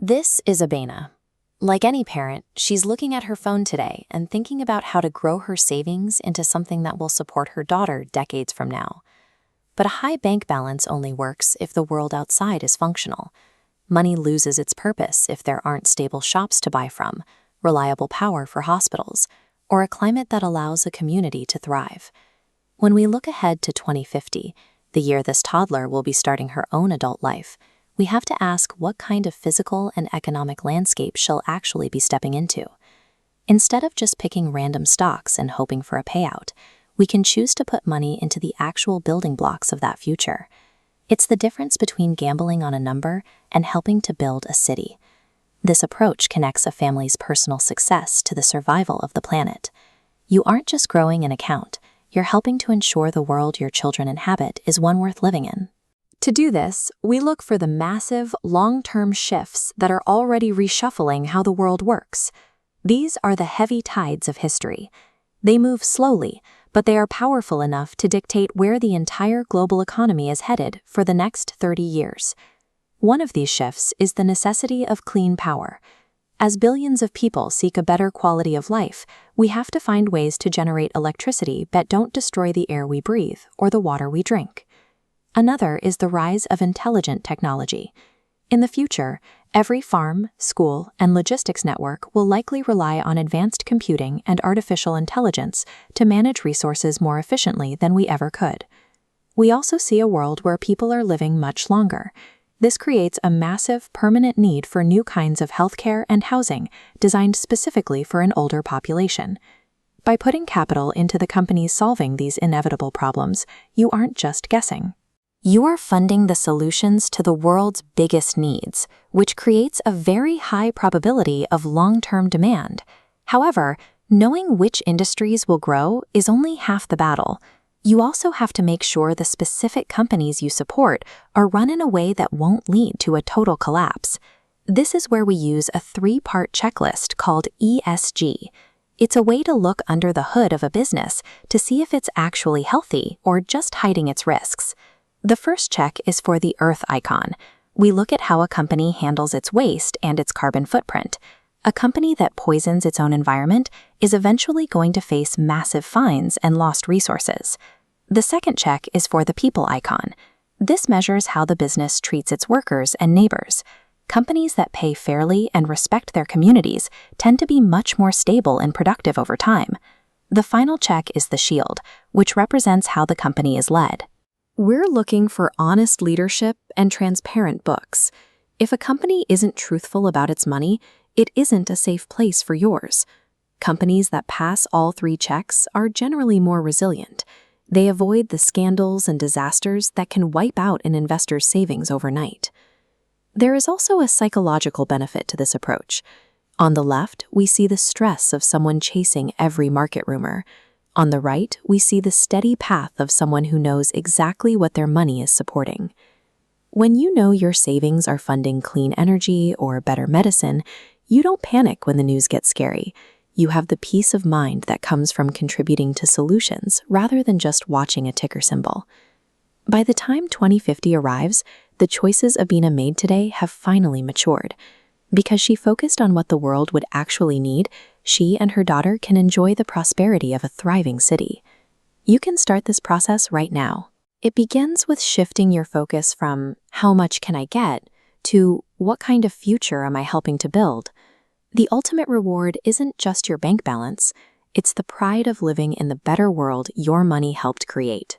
This is Abena. Like any parent, she's looking at her phone today and thinking about how to grow her savings into something that will support her daughter decades from now. But a high bank balance only works if the world outside is functional. Money loses its purpose if there aren't stable shops to buy from, reliable power for hospitals, or a climate that allows a community to thrive. When we look ahead to 2050, the year this toddler will be starting her own adult life, we have to ask what kind of physical and economic landscape she'll actually be stepping into. Instead of just picking random stocks and hoping for a payout, we can choose to put money into the actual building blocks of that future. It's the difference between gambling on a number and helping to build a city. This approach connects a family's personal success to the survival of the planet. You aren't just growing an account, you're helping to ensure the world your children inhabit is one worth living in. To do this, we look for the massive, long-term shifts that are already reshuffling how the world works. These are the heavy tides of history. They move slowly, but they are powerful enough to dictate where the entire global economy is headed for the next 30 years. One of these shifts is the necessity of clean power. As billions of people seek a better quality of life, we have to find ways to generate electricity that don't destroy the air we breathe or the water we drink. Another is the rise of intelligent technology. In the future, every farm, school, and logistics network will likely rely on advanced computing and artificial intelligence to manage resources more efficiently than we ever could. We also see a world where people are living much longer. This creates a massive, permanent need for new kinds of healthcare and housing designed specifically for an older population. By putting capital into the companies solving these inevitable problems, you aren't just guessing. You are funding the solutions to the world's biggest needs, which creates a very high probability of long-term demand. However, knowing which industries will grow is only half the battle. You also have to make sure the specific companies you support are run in a way that won't lead to a total collapse. This is where we use a 3-part checklist called ESG. It's a way to look under the hood of a business to see if it's actually healthy or just hiding its risks. The first check is for the Earth icon. We look at how a company handles its waste and its carbon footprint. A company that poisons its own environment is eventually going to face massive fines and lost resources. The second check is for the People icon. This measures how the business treats its workers and neighbors. Companies that pay fairly and respect their communities tend to be much more stable and productive over time. The final check is the Shield, which represents how the company is led. We're looking for honest leadership and transparent books. If a company isn't truthful about its money, it isn't a safe place for yours. Companies that pass all 3 checks are generally more resilient. They avoid the scandals and disasters that can wipe out an investor's savings overnight. There is also a psychological benefit to this approach. On the left, we see the stress of someone chasing every market rumor. On the right, we see the steady path of someone who knows exactly what their money is supporting. When you know your savings are funding clean energy or better medicine, you don't panic when the news gets scary. You have the peace of mind that comes from contributing to solutions rather than just watching a ticker symbol. By the time 2050 arrives, the choices Abena made today have finally matured. Because she focused on what the world would actually need, she and her daughter can enjoy the prosperity of a thriving city. You can start this process right now. It begins with shifting your focus from "how much can I get" to "what kind of future am I helping to build?" The ultimate reward isn't just your bank balance, it's the pride of living in the better world your money helped create.